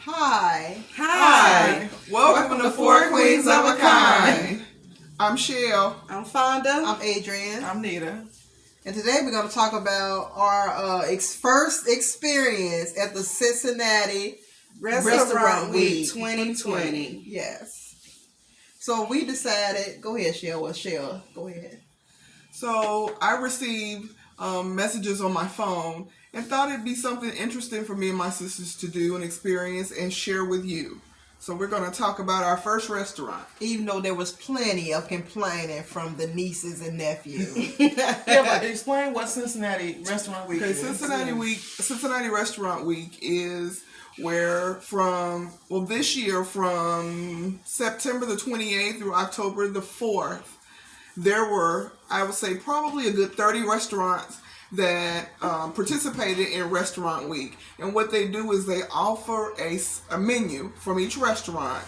Hi. Hi. Welcome to Four Queens of a Kind. I'm Shell. I'm Fonda. I'm Adrian. I'm Nita. And today we're going to talk about our first experience at the Cincinnati Restaurant Week 2020. Yes. So we decided, go ahead, Shell. Well, Shell, go ahead. So I received messages on my phone and thought it'd be something interesting for me and my sisters to do and experience and share with you. So we're going to talk about our first restaurant. Even though there was plenty of complaining from the nieces and nephews. Yeah, but explain what Cincinnati Restaurant Week is. Cincinnati Restaurant Week is where this year from September the 28th through October the 4th, there were, I would say, probably a good 30 restaurants that participated in Restaurant Week. And what they do is they offer a menu from each restaurant,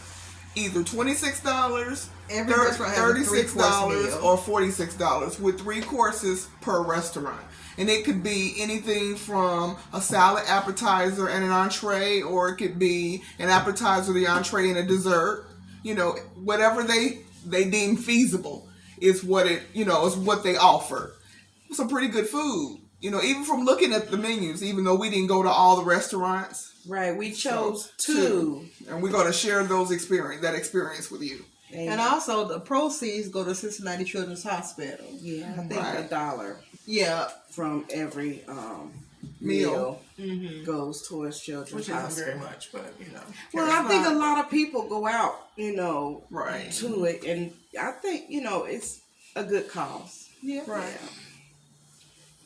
either $26, Every restaurant has a $36, meal. or $46 with 3 courses per restaurant. And it could be anything from a salad, appetizer, and an entree, or it could be an appetizer, the entree, and a dessert. You know, whatever they deem feasible is what they offer. Some pretty good food. You know, even from looking at the menus, even though we didn't go to all the restaurants. Right, we chose two. And we're going to share that experience with you. And also the proceeds go to Cincinnati Children's Hospital. Yeah, I think Right. $1 Yeah. from every Meal. goes towards Children's Which isn't Hospital. very much, but you know. Well, I think a lot of people go out, Right. to it, and I think, it's a good cause. Yeah. Right. Yeah.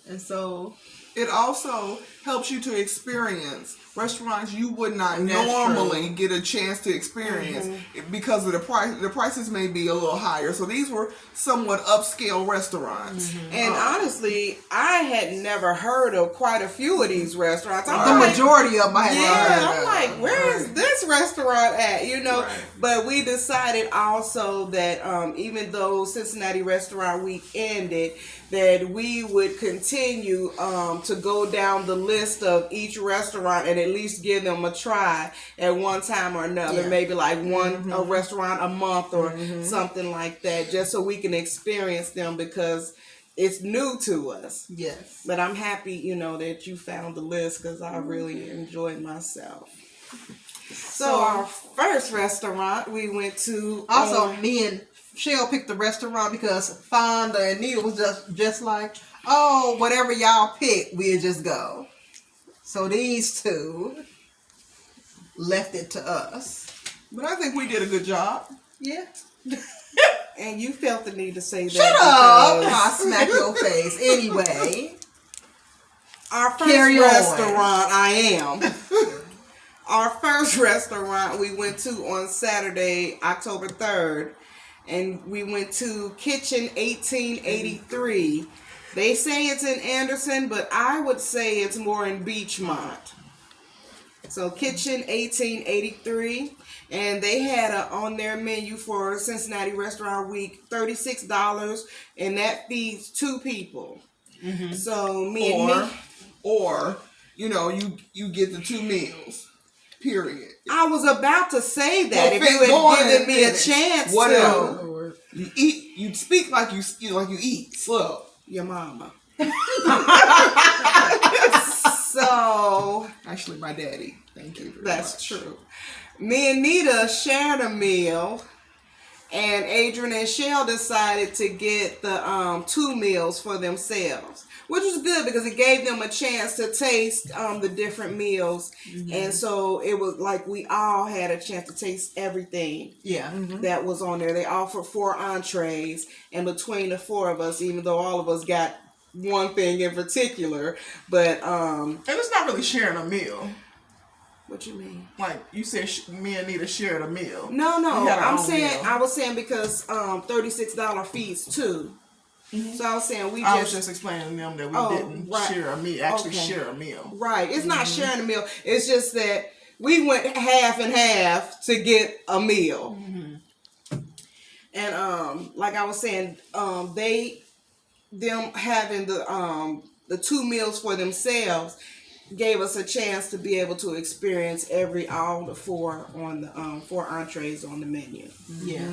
And so It also helps you to experience restaurants you would not That's normally true. get a chance to experience because of the price. The prices may be a little higher. So these were somewhat upscale restaurants. And honestly, I had never heard of quite a few of these restaurants. the I'm like, majority of them I had yeah, heard I'm of. like, where is this restaurant at? Right. But we decided also that even though Cincinnati Restaurant Week ended, that we would continue to go down the list of each restaurant and at least give them a try at one time or another. Yeah. Maybe like a restaurant a month or something like that, just so we can experience them because it's new to us. Yes. But I'm happy, that you found the list because I really enjoyed myself. So our first restaurant we went to. Also, me and Shell picked the restaurant because Fonda and Nita was just like, oh, whatever y'all pick, we'll just go. So these two left it to us. But I think we did a good job. Yeah. And you felt the need to say that. Shut up! because I'll smack your face. Anyway. Our first Carry on. Our first restaurant we went to on Saturday, October 3rd. And we went to Kitchen 1883. They say it's in Anderson, but I would say it's more in Beachmont. So Kitchen 1883. And they had on their menu for Cincinnati Restaurant Week $36. And that feeds 2 people. So Or you get the 2 meals. Period. I was about to say that Well, if you had given me a chance Whatever. to. You eat. You speak like you eat slow. Your mama. So Actually, my daddy. Thank you. Very that's much. true. Me and Nita shared a meal, and Adrian and Shell decided to get the 2 meals for themselves, which was good because it gave them a chance to taste the different meals, and so it was like we all had a chance to taste everything. Yeah. That was on there. They offered 4 entrees, and between the 4 of us, even though all of us got one thing in particular, but And it's not really sharing a meal. what you mean? Like you said, me and Nita shared a meal. No, We had our I'm own saying meal. I was saying because $36 feeds 2. So I was saying I was just explaining to them that we didn't right. share a meal. Actually, Okay. share a meal. Right. It's not sharing a meal. It's just that we went half and half to get a meal. And like I was saying, them having the 2 meals for themselves gave us a chance to be able to experience all the four on the 4 entrees on the menu. Yeah.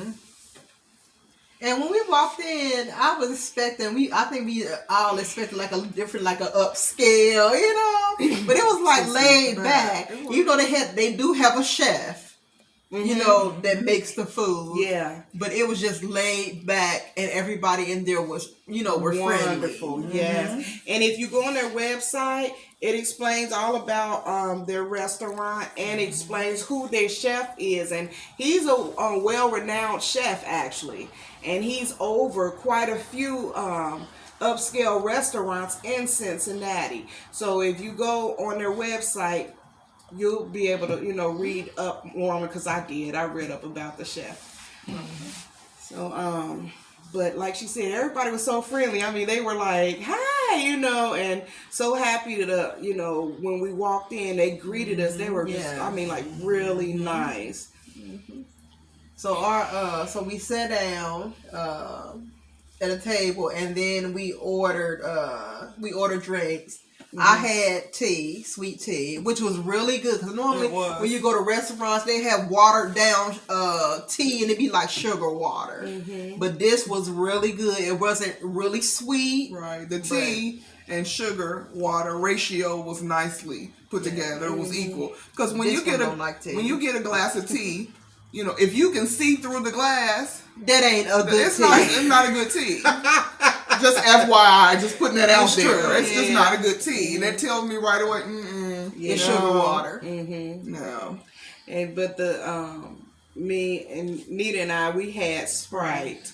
And when we walked in, I was expecting I think we all expected like a different, like a upscale, you know. But it was like laid back. You know, they do have a chef, you know, that makes the food. Yeah. But it was just laid back, and everybody in there was, you know, were wonderful. friendly. Yes. And if you go on their website, it explains all about their restaurant and explains who their chef is. And he's a well-renowned chef, actually. And he's over quite a few upscale restaurants in Cincinnati. So if you go on their website, you'll be able to, you know, read up more on it, because I did. I read up about the chef. So, but like she said, everybody was so friendly. I mean, they were like, hi, you know, and so happy to, you know, when we walked in, they greeted us. They were just, I mean, like really nice. So so we sat down at a table, and then we ordered drinks. I had tea, sweet tea, which was really good, because normally when you go to restaurants, they have watered down tea, and it'd be like sugar water. But this was really good. It wasn't really sweet. Right. The tea and sugar water ratio was nicely put together. It was equal. Because when you get a glass of tea, you know, if you can see through the glass, that ain't a good tea. It's not a good tea. Just FYI, just putting that out there. It's just not a good tea. And that tells me right away, it's sugar water. No. And but the me and Nita and I, we had Sprite.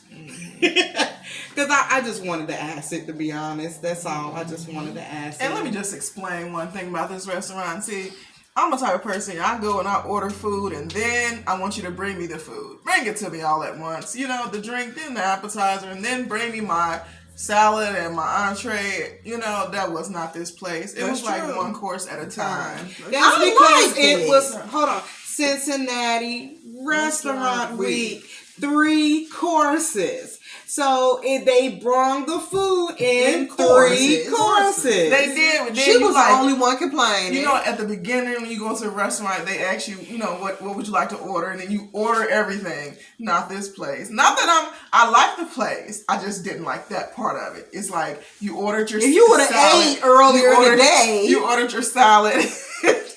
Because I just wanted to ask it, to be honest. That's all. I just wanted to ask it. And let me just explain one thing about this restaurant. See, I'm the type of person, I go and I order food, and then I want you to bring me the food. Bring it to me all at once. You know, the drink, then the appetizer, and then bring me my salad and my entree. You know, that was not this place. It was like one course at a time. That's because it was, hold on, Cincinnati Restaurant Week, 3 courses. So they brought the food in 3 courses. They did. She was the only one complaining. You know, at the beginning when you go to a restaurant, they ask you, you know, what would you like to order, and then you order everything. Not this place. Not that I like the place. I just didn't like that part of it. It's like you ordered your. If you would have ate earlier in the day, you ordered your salad.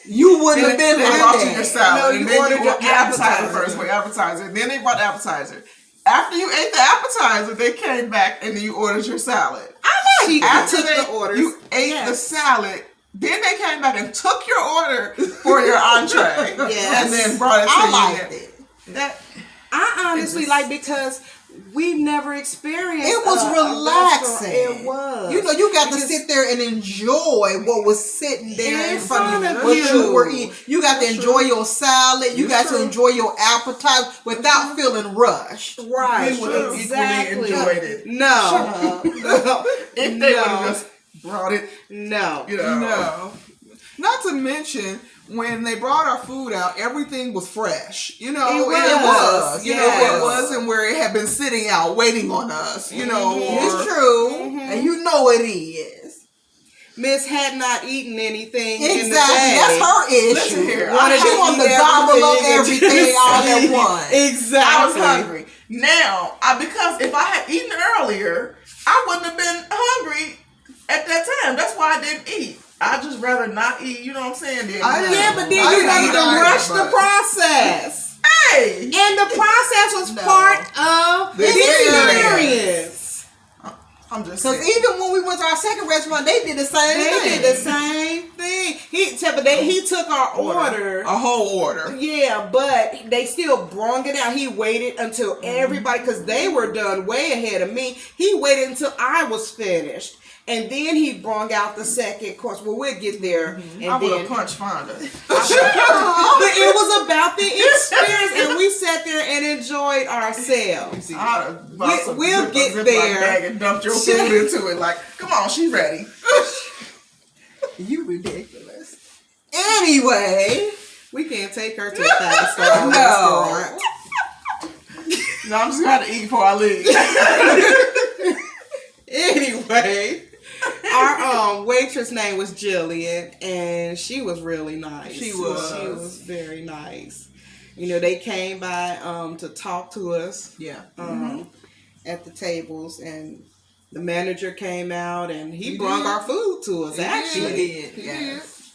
You wouldn't have been like that. They brought you that. your salad. No, and you then ordered your appetizer first. Wait, appetizer. Then they brought the appetizer. After you ate the appetizer, they came back and then you ordered your salad. I took the orders. You ate the salad. Then they came back and took your order for your entree. And then brought it to you. I liked it. I honestly because we've never experienced it. Was relaxing. It was. You know, you got to sit there and enjoy what was sitting there in front of you. What you. you were eating. You got to enjoy your salad. You got to enjoy your appetizer without feeling rushed. Right. They would have equally enjoyed it. No. If they would have just brought it. No. You know. No. Not to mention, when they brought our food out, everything was fresh. You know, it was. You know, it wasn't where it had been sitting out waiting on us. You know, it's true, and you know it is. Miss had not eaten anything Exactly. in the day. That's her issue. Listen here. She wanted to gobble up everything all at once. Exactly. I was hungry. Now, because if I had eaten earlier, I wouldn't have been hungry at that time. That's why I didn't eat. I'd just rather not eat, you know what I'm saying? But then you wanted to rush the process. Hey! And the process was part of the experience. I'm just Because saying. even when we went to our second restaurant, they did the same thing. They did the same thing. He took our order. A whole order. Yeah, but they still brung it out. He waited until everybody, because they were done way ahead of me. He waited until I was finished. And then he brung out the second course. Well, we'll get there. And I would have punched Fonda. But it was about the experience, and we sat there and enjoyed ourselves. We'll get there. Bag and dumped your food into it. Like, come on, she ready. You ridiculous. Anyway, We can't take her to a 5-star restaurant. No, I'm just going to eat before I leave. Anyway, our waitress name was Jillian, and she was really nice. She was. She was very nice. You know, they came by to talk to us. Yeah. At the tables, and the manager came out and he He brought did. our food to us. He Actually, did. He Yes.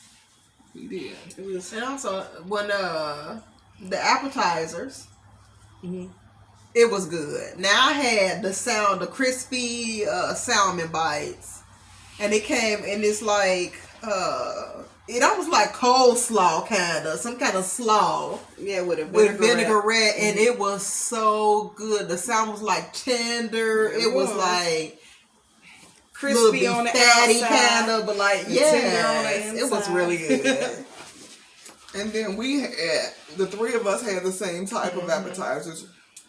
did. He did. it was. And also, when the appetizers, Mhm. it was good. Now I had the crispy salmon bites, and it came and it's like it almost like coleslaw kind of some kind of slaw Yeah, with a with vinaigrette. vinaigrette, and it was so good. The salmon was like tender. It It was was. like Crispy little on the fatty outside, kind of, but like and tender on the yes, it was inside. really good. And then the three of us had the same type of appetizers.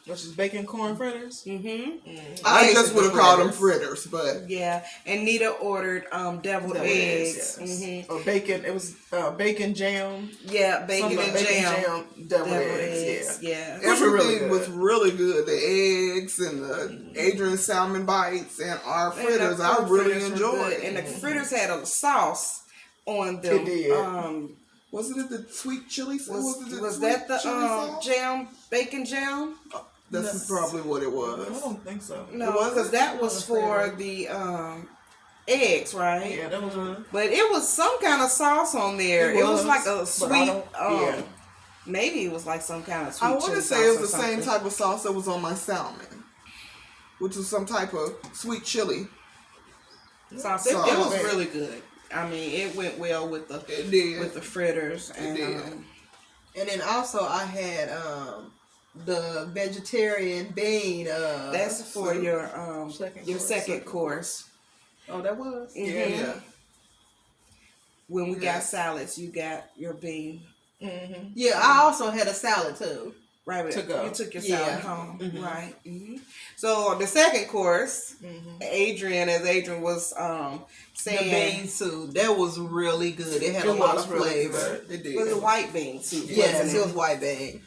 Which is bacon corn fritters. I just would have called them fritters. fritters, but Yeah, and Nita ordered deviled eggs. Yes. Or bacon. It was bacon jam. Yeah, bacon Something and about jam. deviled Deviled eggs. eggs. Yeah. Yeah. Which were really everything good. was really good. The eggs and the Adrian salmon bites and our And fritters. the I corn really fritters were enjoyed. good. And the fritters had a sauce on them. It did. Wasn't it the sweet chili sauce? Was that the chili sauce? jam, bacon jam? That's probably what it I was. don't think so. No, Was it? because that was for the eggs, right? Yeah, that was a. But it was some kind of sauce on there. It It was was, like a but I sweet. don't- yeah. Maybe it was like some kind of sweet. I want chili to say it was sauce the or same something. type of sauce that was on my salmon, which was some type of sweet chili. sauce. It Sauce. was really good. I mean, it went well with the It did. with the fritters and did. And then also I had the vegetarian bean. that's for your Second second course. course. Oh, that was. Mhm. Yeah. When we got Yes. salads, you got your bean. Yeah, I also had a salad too. Right, To go. you took your Yeah. salad home, right? So the second course, Adrian was The saying, bean soup that was really good. It had It a lot was of really flavor. It did. it was a white bean soup. Yes, wasn't it was white bean.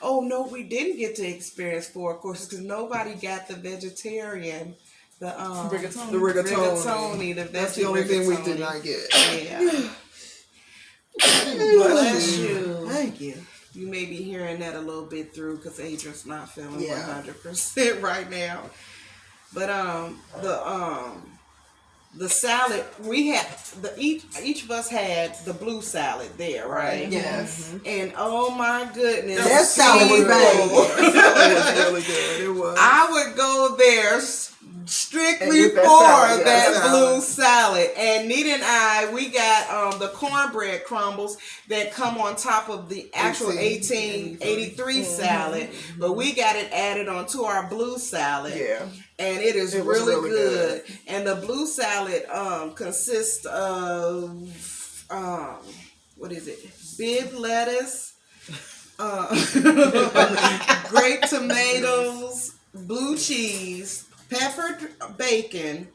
Oh no, we didn't get to experience 4 courses because nobody got the vegetarian, the Rigatoni. The rigatoni. rigatoni. That's the only thing we did rigatoni. not get. Yeah. Bless Bless you. you. Thank you. You may be hearing that a little bit through because Adrian's not feeling Yeah. 100% right now. But the salad we had each of us had the blue salad there, right? Yes. And oh my goodness, That salad was bad. It was really good. It was. I would go there strictly And get for that salad, that yeah. blue salad. And Nita and I, we got the cornbread crumbles that come on top of the actual 1883 salad, but we got it added onto our blue salad. Yeah. And it is It was really, really good. And the blue salad consists of what is it? Bib lettuce, grape tomatoes, blue cheese, peppered bacon,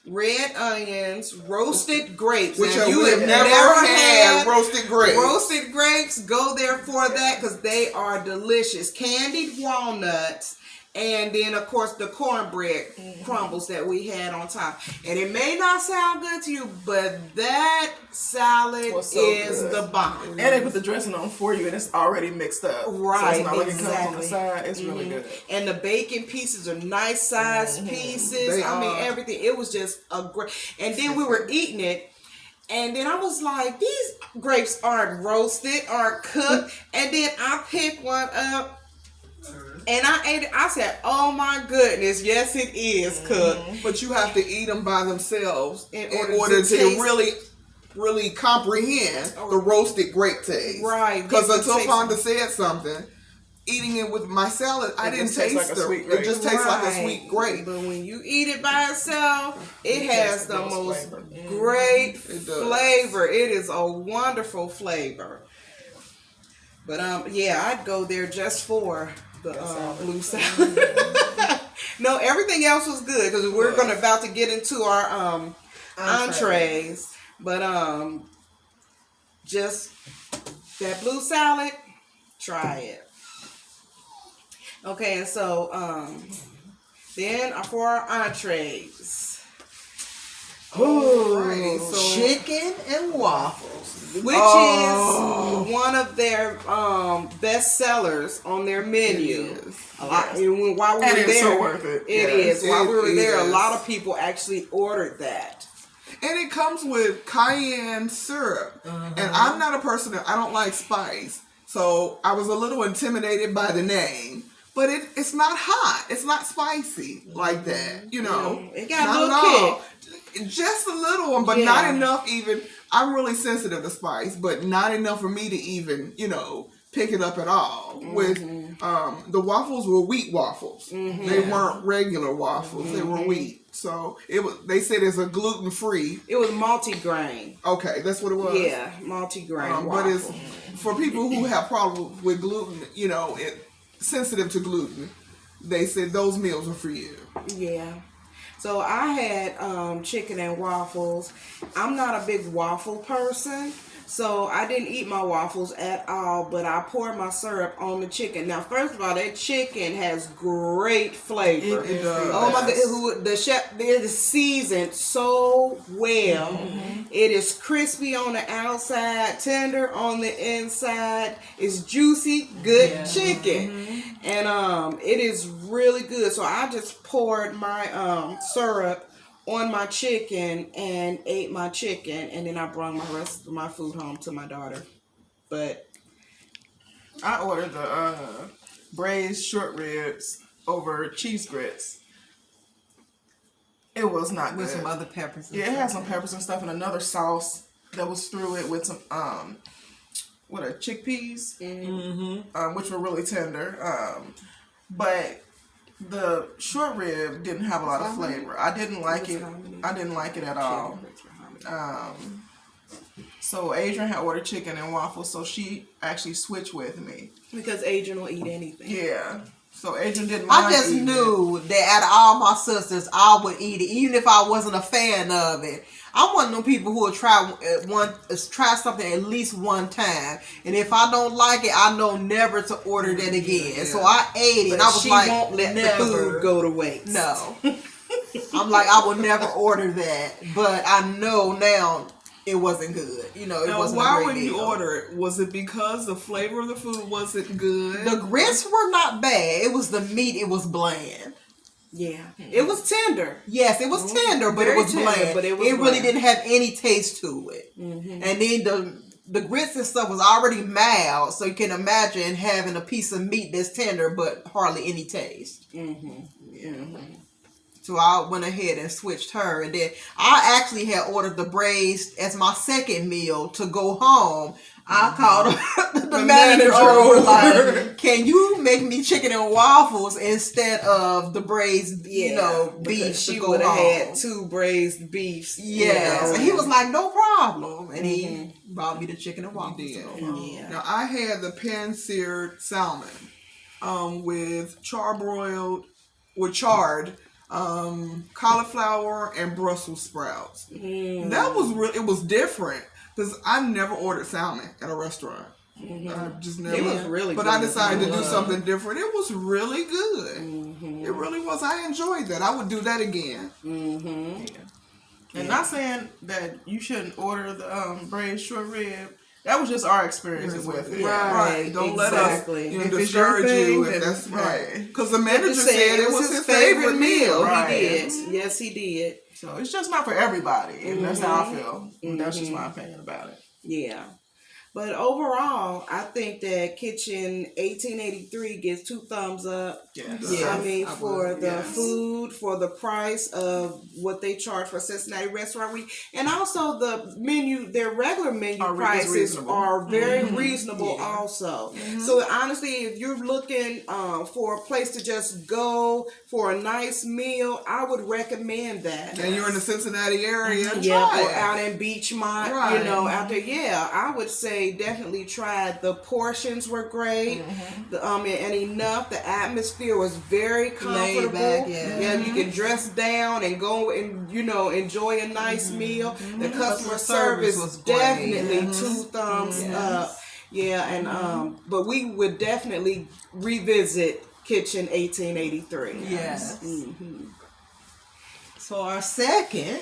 red onions, roasted grapes. Which Now, you have never had roasted grapes. roasted grapes. Go there for that because they are delicious. Candied walnuts. And then, of course, the cornbread crumbles that we had on top. And it may not sound good to you, but that salad Was so is good. the bomb. And they put the dressing on for you, and it's already mixed up. Right, So it's not like it comes on the exactly. side. It's really good. And the bacon pieces are nice sized pieces. They I mean, are. everything. It was just a great. And then we were eating it. And then I was like, these grapes aren't roasted, aren't cooked. And then I picked one up. And I ate it. I said, "Oh my goodness, yes, it is cooked." But you have to eat them by themselves in order order to to taste- really comprehend the roasted grape taste. Right. Because Get the until taste. Fonda said something, eating it with my salad, I It didn't just tastes taste like a it. sweet It grape. just tastes like a Right. sweet grape. But when you eat it by itself, it has the most flavor. great It does. flavor. It is a wonderful flavor. But yeah, I'd go there just for the blue salad. No, everything else was good because we're about to get into our entrees. But just that blue salad, try it. Okay, and so then for our entrees, Right, so Chicken and waffles. Which is one of their best sellers on their menu. is. A lot. And while we And were it's there, so worth it. It Yes, is. While it we were there, a is. lot of people actually ordered that. And it comes with cayenne syrup. And I'm not a person that I don't like spice. So I was a little intimidated by the name. But it's not hot. It's not spicy like that. You know. It got not a little at all. Just a little one, but Yeah. not enough even. I'm really sensitive to spice, but not enough for me to even, pick it up at all. With the waffles were wheat waffles. They weren't regular waffles. They were wheat. So they said it's a gluten free. It was multi-grain. Okay, that's what it was. Yeah, multi-grain But it's waffle. for people who have problems with gluten, sensitive to gluten. They said those meals are for you. Yeah. So I had chicken and waffles. I'm not a big waffle person, so I didn't eat my waffles at all, but I poured my syrup on the chicken. Now, first of all, that chicken has great flavor. It does. Oh my God, the chef, it is seasoned so well. It is crispy on the outside, tender on the inside. It's juicy, good chicken. And it is really good. So I just poured my syrup on my chicken and ate my chicken, and then I brought my rest of my food home to my daughter. But I ordered the braised short ribs over cheese grits. It was not With good. some other peppers. And Yeah, it stuff. had some peppers and stuff and another sauce that was through it with some chickpeas, which were really tender. But the short rib didn't have a lot of flavor. I didn't like it. I didn't like it at all. So Adrian had ordered chicken and waffles, so she actually switched with me. because Adrian will eat anything. Yeah. So Adrian didn't mind I just eating knew that out of all my sisters, I would eat it, even if I wasn't a fan of it. I'm one of them people who will try something at least one time, and if I don't like it, I know never to order that again. So I ate it, But and I was she like, won't let never. the food go to waste. No. I'm like, I will never order that, but I know now it wasn't good. It Now, wasn't why a great would you deal. order it? Was it because the flavor of the food wasn't good? The grits were not bad. It was the meat. It was bland. Yeah, it was tender. Yes, it was tender, but Very it was tender, bland. but it was really bland. didn't have any taste to it. And then the grits and stuff was already mild, so you can imagine having a piece of meat that's tender but hardly any taste. So I went ahead and switched her, and then I actually had ordered the braised as my second meal to go home. I called the manager over, like, can you make me chicken and waffles instead of the braised, Because beef she to go would have home? had 2 braised beefs. Yes, and he was like, no problem, and he brought me the chicken and waffles. did. to go home. Yeah. Now I had the pan-seared salmon with charred cauliflower and Brussels sprouts. That was it was different because I never ordered salmon at a restaurant. I just never. It was really but good. I decided to do something different. It was really good. It really was. I enjoyed that. I would do that again. And not saying that you shouldn't order the braised short rib. That was just our experience with it. Right. Don't exactly. let us If it's your discourage you thing, if then- that's right. right. Because the manager Just said it was his favorite meal. Right. He did. Yes, he did. So it's just not for everybody, and that's how I feel. And that's just my opinion about it. Yeah. But overall, I think that Kitchen 1883 gets 2 thumbs up. Yes. Yeah. I mean, I for would, the yes. food, for the price of what they charge for Cincinnati Restaurant Week, and also the menu, their regular menu Is prices reasonable. are very reasonable also. So honestly, if you're looking for a place to just go for a nice meal, I would recommend that. And you're in the Cincinnati area, Yeah, try or it. out in Beachmont, Right. out there. Yeah, I would say definitely try it. The portions were great, and enough. The atmosphere was very comfortable. back, yeah. You can dress down and go and enjoy a nice meal. The customer service was great. definitely 2 thumbs up. Yeah, and but we would definitely revisit Kitchen 1883. Yes. So our second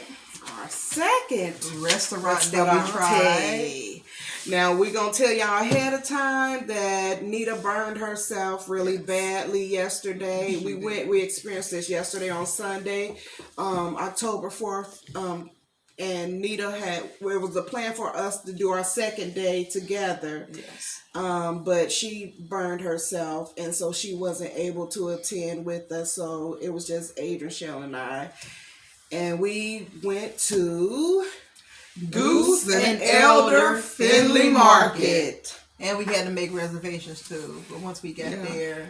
restaurant that we tried. Now we're gonna tell y'all ahead of time that Nita burned herself really badly yesterday. We experienced this yesterday on Sunday, October 4th. And Nita it was a plan for us to do our second day together. Yes. But she burned herself, and so she wasn't able to attend with us. So it was just Adrian, Shell, and I. And we went to Goose and Elder Finley Market. And we had to make reservations too. But once we got there,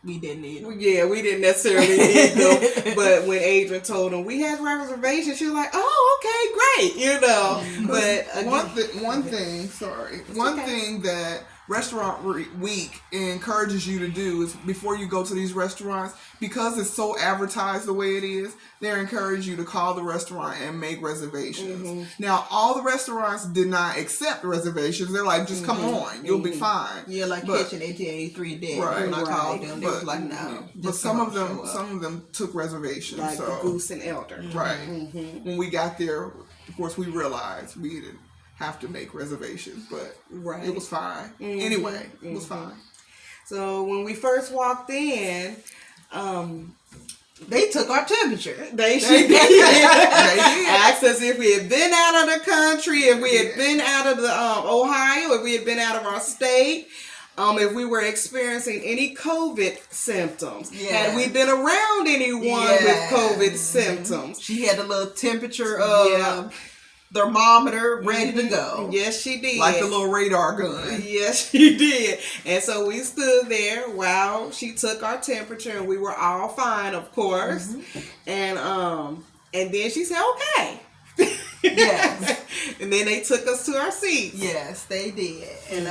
we didn't need them. Yeah, we didn't necessarily need them. But when Adrian told them we had reservations, she was like, "Oh, okay, great," you know. But one thing that Restaurant Week encourages you to do is before you go to these restaurants, because it's so advertised the way it is, they encourage you to call the restaurant and make reservations. Now, all the restaurants did not accept reservations. They're like, just come on, you'll be fine. Yeah, like Kitchen 1883 did. Right, when I called them, they was like, no. But some of them took reservations. like so. the Goose and Elder. Right. When we got there, of course, we realized we didn't have to make reservations, but it was fine. Anyway, it was fine. So when we first walked in, they took our temperature. They did. Asked us if we had been out of the country, if we had been out of the Ohio, if we had been out of our state. If we were experiencing any COVID symptoms. Had we been around anyone with COVID symptoms. She had a little temperature thermometer ready to go. Yes, she did. Like the little radar gun. Yes, she did. And so we stood there while she took our temperature, and we were all fine, of course. And then she said, "Okay." Yes. And then they took us to our seats. Yes, they did. And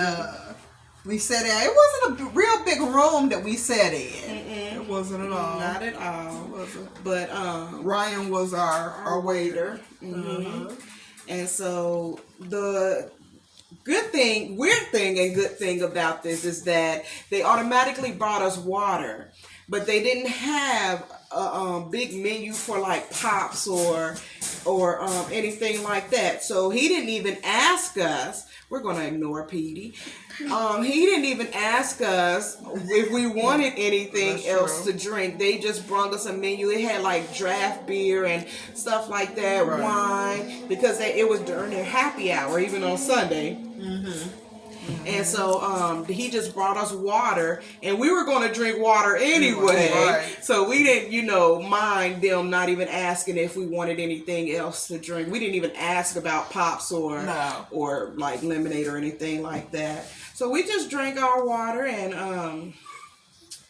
we sat in. It wasn't a real big room that we sat in. It wasn't at all. Not at all. It wasn't. But Ryan was our waiter. And so the weird thing about this is that they automatically brought us water, but they didn't have a big menu for like pops or anything like that. So he didn't even ask us. We're gonna ignore Petey. He didn't even ask us if we wanted anything else to drink. They just brought us a menu. It had like draft beer and stuff like that, wine, because it was during their happy hour, even on Sunday. And so he just brought us water, and we were going to drink water anyway. Right. So we didn't, mind them not even asking if we wanted anything else to drink. We didn't even ask about pops or like lemonade or anything like that. So we just drank our water, and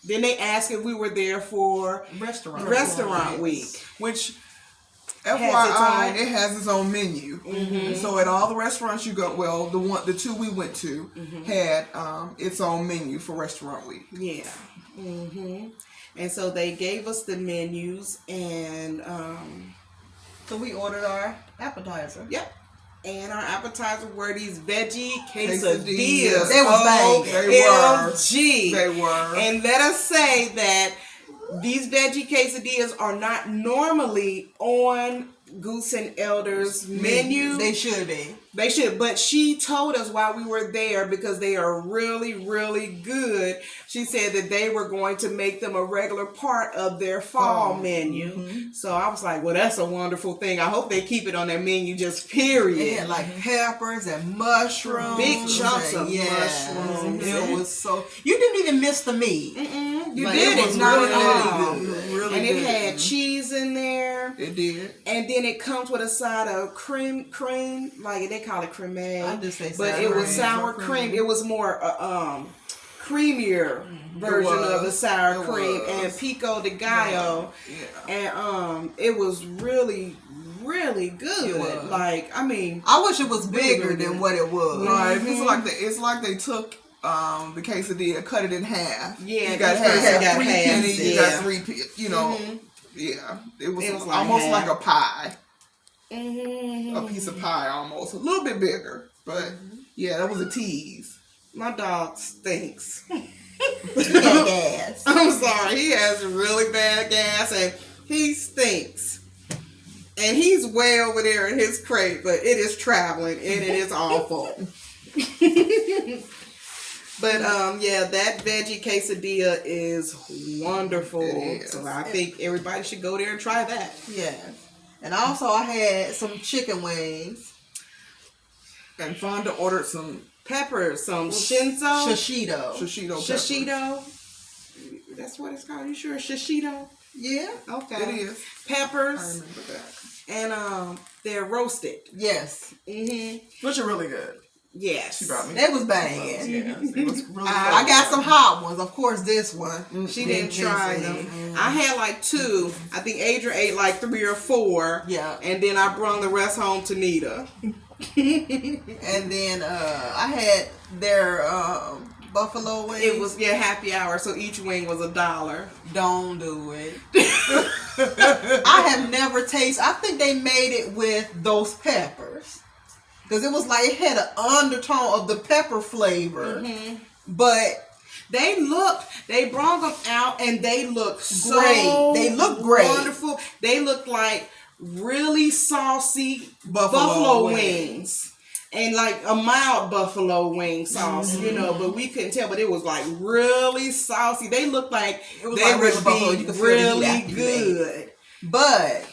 then they asked if we were there for restaurant week, which FYI, it has its own menu. So at all the restaurants you go, well, the two we went to had its own menu for Restaurant Week. Yeah. And so they gave us the menus, and so we ordered our appetizer. Yep. And our appetizer were these veggie quesadillas. They were OMG. They were. And let us say that these veggie quesadillas are not normally on Goose and Elder's menu. They should be. They should, but she told us while we were there, because they are really, really good, she said that they were going to make them a regular part of their fall menu. So I was like, well, that's a wonderful thing. I hope they keep it on their menu, just period. They had like peppers and mushrooms. Big chunks of mushrooms. It was so... You didn't even miss the meat. You like, did. It was not really, at all. really and good. it had cheese in there. It did. And then it comes with a side of cream, like they call it creme. I just say but sour it was cream. sour cream. It was more creamier version of the sour cream and pico de gallo. And it was really, really good. Like, I mean, I wish it was bigger than what it was. Right. It's like they took the quesadilla, cut it in half. Yeah, you got half. three pennies. You got three. Yeah. It was like almost half. like a pie. A piece of pie, almost a little bit bigger, but yeah, that was a tease. My dog stinks. Gas. I'm sorry, he has really bad gas and he stinks. And he's way over there in his crate, but it is traveling and it is awful. But yeah, that veggie quesadilla is wonderful. It is. So I think everybody should go there and try that. Yeah. And also I had some chicken wings. And Fonda ordered some Peppers, some shinzo. Shishito. shishito peppers. Shishito. That's what it's called. You sure it's shishito? Yeah. Okay. It is. I Peppers. remember that. And they're roasted. Yes. Which are really good. Yes. She brought me. That was banging. Yeah, it was really I got some hot ones. Of course, this one. She didn't try them. Mm. I had like 2. I think Adrian ate like 3 or 4. Yeah. And then I brought the rest home to Nita. And then I had their buffalo wings. It was happy hour, so each wing was $1. Don't do it. I have never tasted. I think they made it with those peppers. Because it was like it had an undertone of the pepper flavor. But they brought them out and they looked so great. They looked great. Wonderful. They looked like really saucy buffalo wings. And like a mild buffalo wing sauce, you know, but we couldn't tell, but it was like really saucy. They looked like It was they like would regular buffalo. You could be feel the heat really after you ate good. but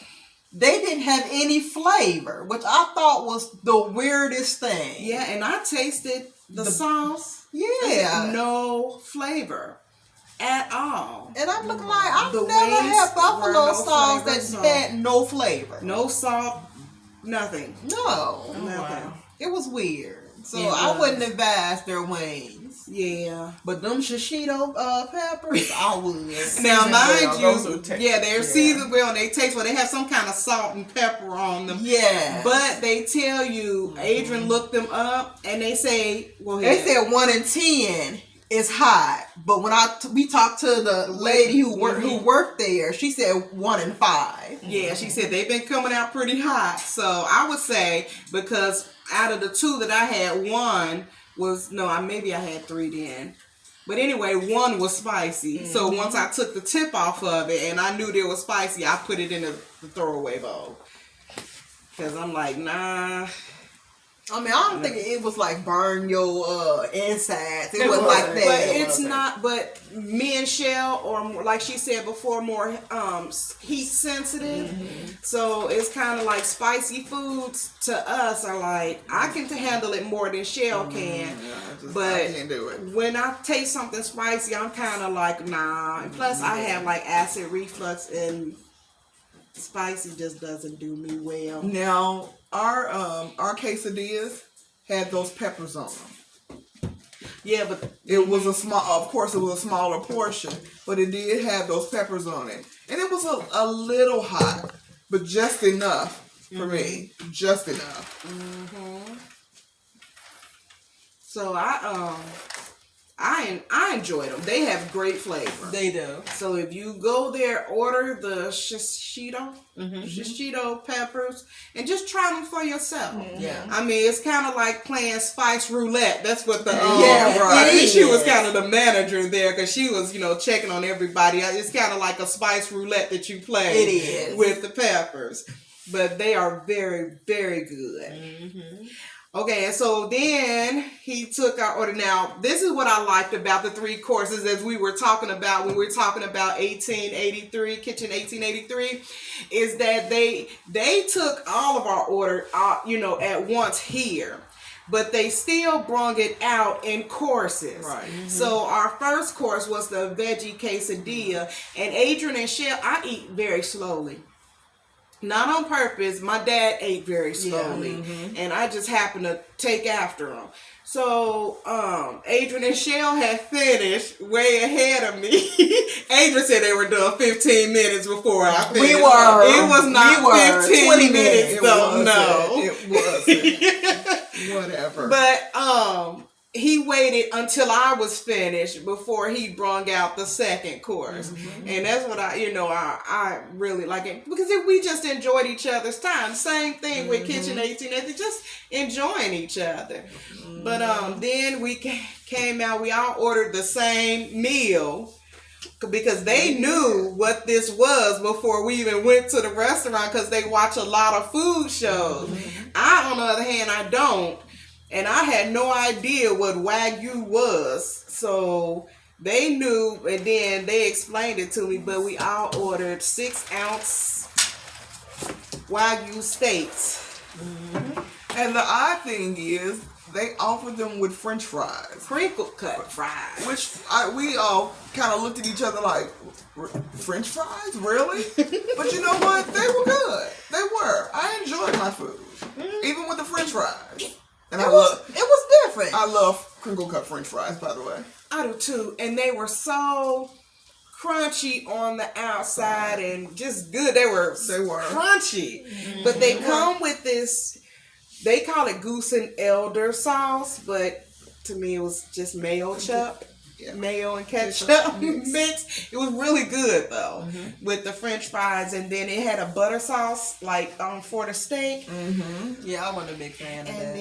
they didn't have any flavor, which I thought was the weirdest thing. Yeah, and I tasted the sauce. Yeah. No flavor at all. And I'm looking like, I've The never wings had were buffalo no sauce flavor, that so- had no flavor. No salt, nothing. No. Nothing. It was weird. So It I was. wouldn't advise their wings. Yeah. But them shishito peppers, I would. Now, mind well. Those will taste- you, they're yeah. seasoned well and they taste well. They have some kind of salt and pepper on them. Yeah. But they tell you, Adrian looked them up and they say, well, They said 1 in 10 is hot. But when we talked to the lady who worked there, she said 1 in 5. yeah, she said they've been coming out pretty hot. So I would say, because out of the 2 that I had, one was, maybe I had 3 then. But anyway, one was spicy. So once I took the tip off of it and I knew they was spicy, I put it in the throwaway bowl. Because I'm like, nah. I mean, I don't think it was like burn your insides. It It wasn't was. like that. But it's not, but me and Shell, or more, like she said before, more heat sensitive. So it's kind of like spicy foods to us are like, I can handle it more than Shell can. But I can't do it. when I taste something spicy, I'm kind of like, nah. And plus, I have like acid reflux, and spicy just doesn't do me well. Now our quesadillas had those peppers on them. Yeah, but It was a smaller portion, but it did have those peppers on it, and it was a little hot, but just enough for me, just enough. so I enjoyed them. They have great flavor. They do. So if you go there, order the shishito peppers, and just try them for yourself. Yeah. I mean, it's kind of like playing spice roulette. That's what the right. She was kind of the manager there because she was checking on everybody. It's kind of like a spice roulette that you play. It is. With the peppers, but they are very, very good. Okay, and so then he took our order. Now, this is what I liked about the 3 courses, as we were talking about when we were talking about 1883, Kitchen 1883, is that they took all of our order, at once here, but they still brung it out in courses. Right. So our first course was the veggie quesadilla, and Adrian and Shell, I eat very slowly. Not on purpose. My dad ate very slowly, and I just happened to take after him. So, Adrian and Shell had finished way ahead of me. Adrian said they were done 15 minutes before I finished. We were. It was not We were. 15 20 minutes, minutes. though. No. It wasn't. Whatever. But, he waited until I was finished before he brung out the second course. And that's what I really like it, because we just enjoyed each other's time. Same thing with Kitchen 1880, just enjoying each other. But then we came out, we all ordered the same meal. because they knew what this was before we even went to the restaurant because they watch a lot of food shows. I, on the other hand, I don't. And I had no idea what Wagyu was. So they knew, and then they explained it to me, but we all ordered 6-ounce Wagyu steaks. And the odd thing is, they offered them with French fries. Crinkle cut fries. Which we all kind of looked at each other like, French fries? Really? But you know what? They were good. They were. I enjoyed my food. Even with the French fries. And It was different. I love crinkle cut French fries, by the way. I do too. And they were so crunchy on the outside and just good. They were crunchy. But they come with this, they call it goose and elder sauce, but to me it was just mayo chup. Yeah. Mayo and ketchup mix. It was really good though with the French fries, and then it had a butter sauce like for the steak. Yeah, I wasn't a big fan of that.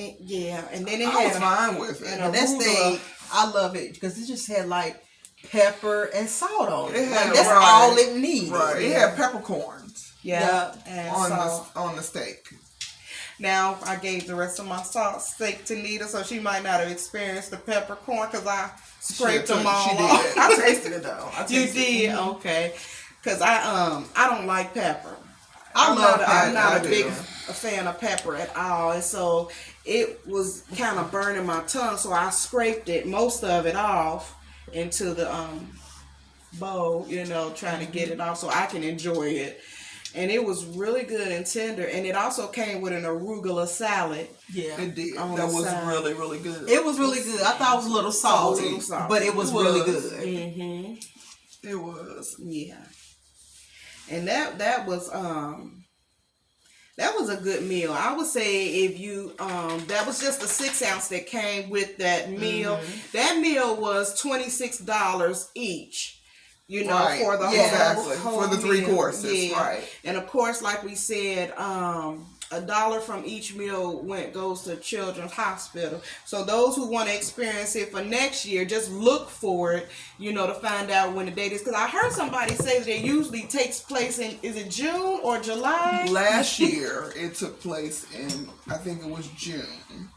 And then it I was fine with it. And that steak, I love it because it just had like pepper and salt on it. Had, like, that's all it needed. Right. It had peppercorns. Yeah. And on the steak. Now, I gave the rest of my steak to Nita, so she might not have experienced the peppercorn because I scraped them all She did. off. I tasted it though. You did? Okay. Because I don't like pepper. I love pepper. I'm not a big fan of pepper at all. And so it was kind of burning my tongue, so I scraped it, most of it off into the bowl, trying to get it off so I can enjoy it. And it was really good and tender. And it also came with an arugula salad. Yeah. It did. That was really, really good. It was really good. I thought it was a little salty, but it was really good. It was. Yeah. And that was a good meal. I would say if you that was just a 6-ounce that came with that meal. That meal was $26 each. For the whole for the 3 meal. courses, right? And of course, like we said, $1 from each meal goes to Children's Hospital. So those who want to experience it for next year, just look for it, to find out when the date is. Because I heard somebody say that it usually takes place in, is it June or July? Last year, it took place in, I think it was June.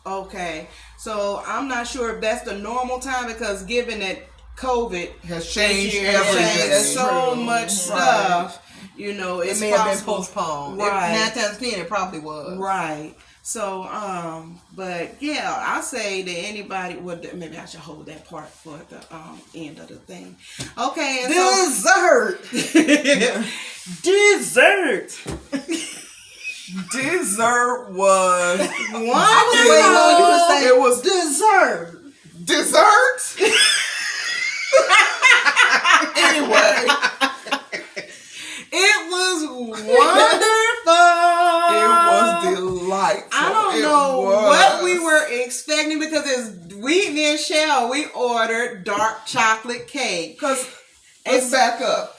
Okay, so I'm not sure if that's the normal time because given that COVID has changed everything. So much stuff, it may have been postponed. Right. 9 times 10, it probably was. Right. So, but yeah, I say that anybody would. Maybe I should hold that part for the end of the thing. Okay. And dessert. Dessert. Dessert was wonderful. It was dessert. Dessert. Anyway, it was wonderful. It was delightful. I don't know what we were expecting because me and Shell, we ordered dark chocolate cake. Because let's back up.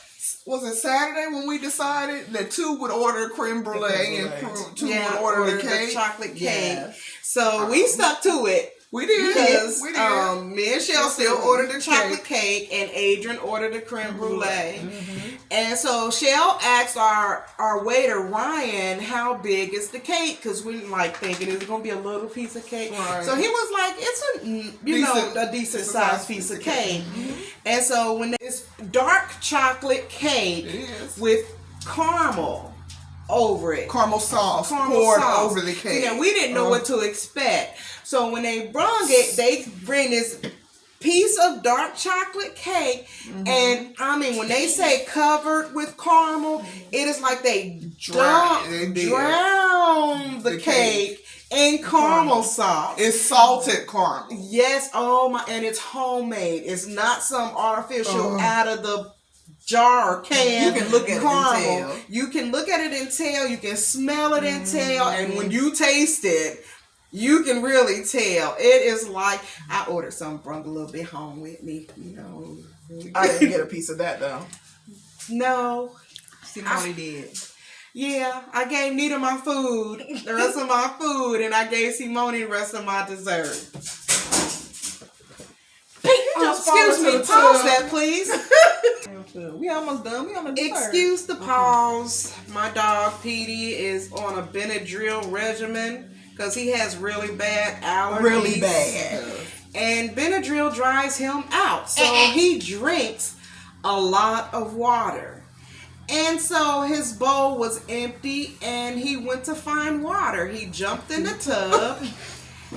Was it Saturday when we decided that 2 would order creme brulee and 2 would order the cake? The chocolate cake. So we stuck to it. We did. Because we did. Me and Shell still ordered the chocolate cake and Adrian ordered the creme brulee. And so Shell asked our waiter, Ryan, how big is the cake? Because we like thinking it was going to be a little piece of cake. Right. So he was like, it's a decent sized piece of cake. And so when it's dark chocolate cake with caramel over it. Caramel sauce poured over the cake. Yeah, we didn't know what to expect. So when they brung it, they bring this piece of dark chocolate cake, and I mean, when they say covered with caramel, it is like they drown the cake in caramel sauce. It's salted caramel. Yes, and it's homemade. It's not some artificial out of the jar or can. You can look at caramel. it and tell. You can look at it and tell. You can smell it and tell. And when you taste it, you can really tell. It is like, I ordered some, brought a little bit home with me, I didn't get a piece of that though. No. Simone did. Yeah, I gave Nita my food, the rest of my food, and I gave Simone the rest of my dessert. You just Excuse me, pause that, please. We almost done. We on the dessert. Excuse the pause. My dog Petey is on a Benadryl regimen because he has really bad allergies. Really bad. And Benadryl dries him out. So he drinks a lot of water. And so his bowl was empty and he went to find water. He jumped in the tub.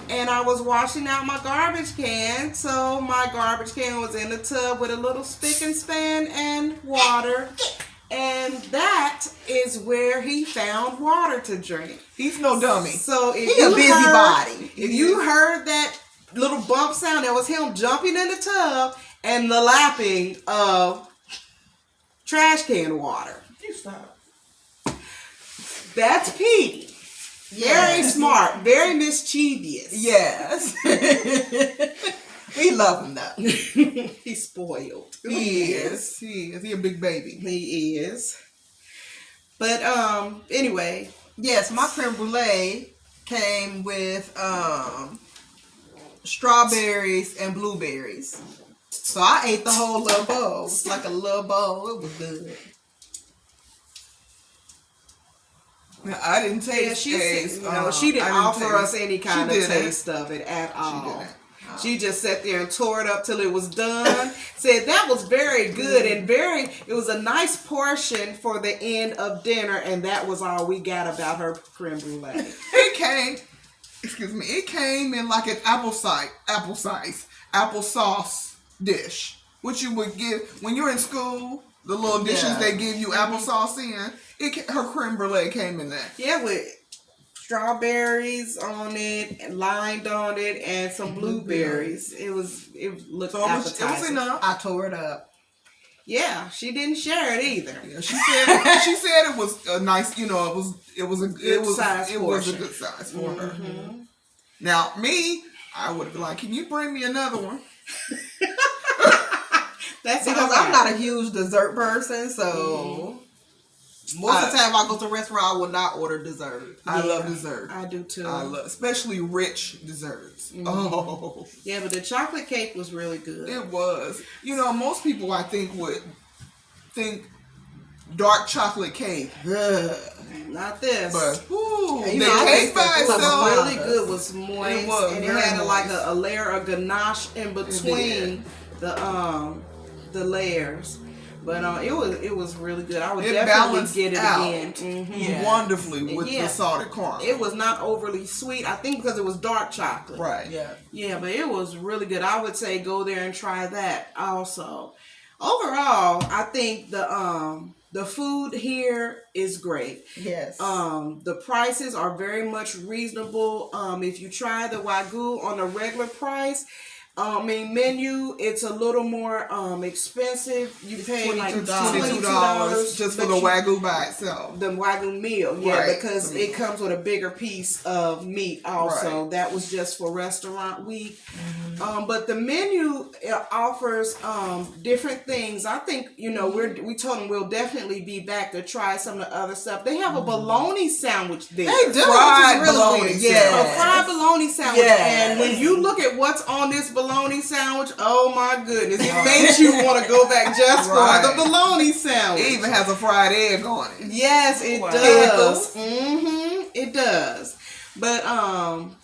And I was washing out my garbage can, so my garbage can was in the tub with a little spick and span and water. And that is where he found water to drink. He's no dummy. So if He a busybody. If you heard that little bump sound, that was him jumping in the tub and the lapping of trash can water. You stop. That's Petey. Very smart, very mischievous. Yes. We love him though. He's spoiled. He is. He a big baby. He is. But anyway, Yes, my creme brulee came with strawberries and blueberries. So I ate the whole little bowl. It was like a little bowl. It was good. Now, I didn't taste. she taste. she didn't I offer taste. us any kind She of didn't. taste of it at all. didn't. She just sat there and tore it up till it was done. Said that was very good and it was a nice portion for the end of dinner, and that was all we got about her creme brulee. It came in like an applesauce dish, which you would give when you're in school. The little dishes Yeah. they give you applesauce in. Her creme brulee came in that. Yeah, with strawberries on it, and lined on it, and some blueberries. It looked So it was appetizing. enough. I tore it up. Yeah, she didn't share it either. Yeah, she said it was a nice, it was a good size for her. Now me, I would have been like, can you bring me another one? That's Because all I'm right. not a huge dessert person, so most of the time I go to a restaurant, I will not order dessert. I love dessert. I do too. I love, especially rich desserts. Oh, Yeah, but the chocolate cake was really good. it was. Most people I think would think dark chocolate cake. Ugh. Not this. But You the know, I cake like by that. What was itself. really good was moist, It was and it very had like moist. a layer of ganache in between the layers. But it was really good. I would It definitely balanced get it out. again. Mhm. Yeah. Wonderfully with Yeah. the salted caramel. It was not overly sweet. I think because it was dark chocolate. right. Yeah. Yeah, but it was really good. I would say go there and try that also. Overall, I think the food here is great. Yes. The prices are very much reasonable. If you try the Wagyu on a regular price, menu, it's a little more expensive. You pay like $22 just for the Wagyu by itself. the Wagyu meal, yeah, Right. because it comes with a bigger piece of meat also. Right. That was just for restaurant week. But the menu offers different things. I think, we told them we'll definitely be back to try some of the other stuff. They have a bologna sandwich there. They do. Fried which is really bologna good. sandwich. A Yeah. fried bologna sandwich. Yes. And when you look at what's on this bologna sandwich, oh my goodness, it makes you want to go back just Right. for the bologna sandwich. It even has a fried egg on it. Yes, it Wow. does. It does. But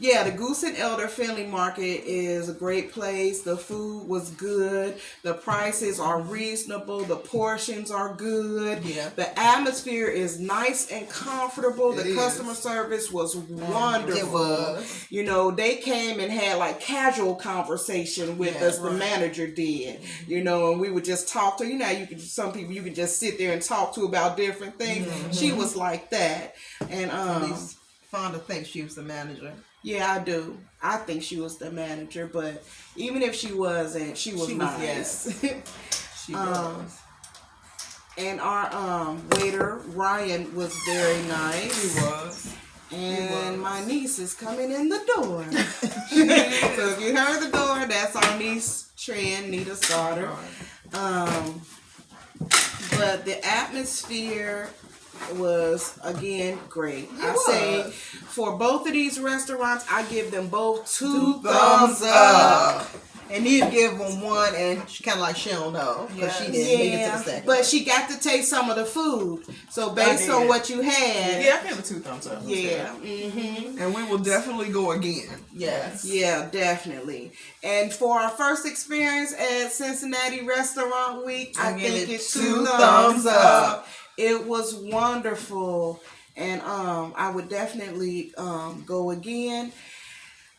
the Goose and Elder Finley Market is a great place. The food was good. The prices are reasonable. The portions are good. Yeah. The atmosphere is nice and comfortable. The It customer is. service was wonderful. It was. They came and had like casual conversation with Yeah, us. The manager did, and we would just talk to. Some people you can just sit there and talk to about different things. She was like that, and At least Fonda thinks she was the manager. yeah, I do. I think she was the manager, but even if she wasn't, she was nice. She was. And our waiter Ryan was very nice. He was. And my niece is coming in the door. So if you heard the door, that's our niece Tran, Nita's daughter. But the atmosphere was again great. I say for both of these restaurants, I give them both two thumbs up. And Nia give them one, and she kind of like she don't know because she didn't make it to the second. but she got to taste some of the food. So based on what you had, Yeah, I gave it 2 thumbs up. yeah, And we will definitely go again. Yes. yeah, definitely. And for our first experience at Cincinnati Restaurant Week, I give think it it's 2 2 thumbs thumbs up. It was wonderful, and I would definitely go again.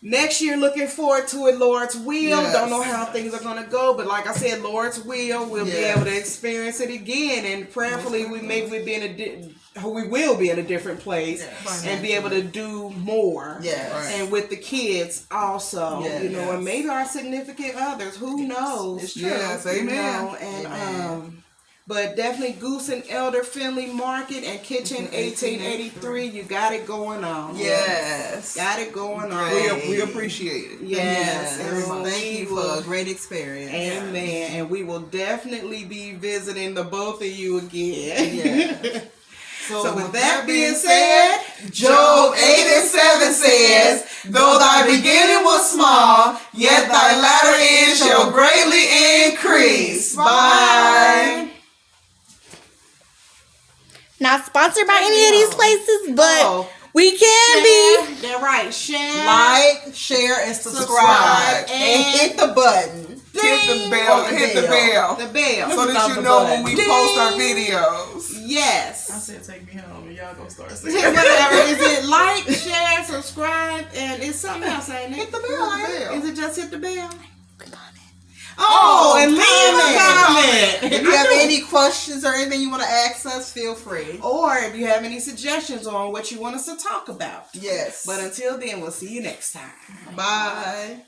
Next year, looking forward to it, Lord's will. Yes. Don't know how things are going to go, but like I said, Lord's will, we'll be Yes. able to experience it again, and prayerfully, we will be in a different place Yes. and be able to do more. Yes. Right. And with the kids also, Yes. you know, and maybe our significant others, who knows? It's true. Yes, You amen. know, and Amen. but definitely Goose and Elder Finley Market and Kitchen 1883. You got it going on. Yes. Got it going on. We appreciate it. Yes. And so Thank we you for will- a great experience. Amen. And we will definitely be visiting the both of you again. Yeah. So with that being said, Job 8:7 says, though thy beginning was small, yet thy latter end shall greatly increase. Bye. Not sponsored by any of these places, but Oh. we can be. They're right. Share. Like, share, and subscribe. Subscribe, And hit the button. Hit the bell. On the Hit the bell. The bell. So that you know when we post our videos. Yes. I said take me home and y'all gonna start saying Whatever. Is it like, share, subscribe, and it's something else, ain't it? Hit the bell. Hit the bell. Is it just hit the bell? Oh, and leave a comment. If you have any questions or anything you want to ask us, feel free. Or if you have any suggestions on what you want us to talk about. Yes. But until then, we'll see you next time. Bye.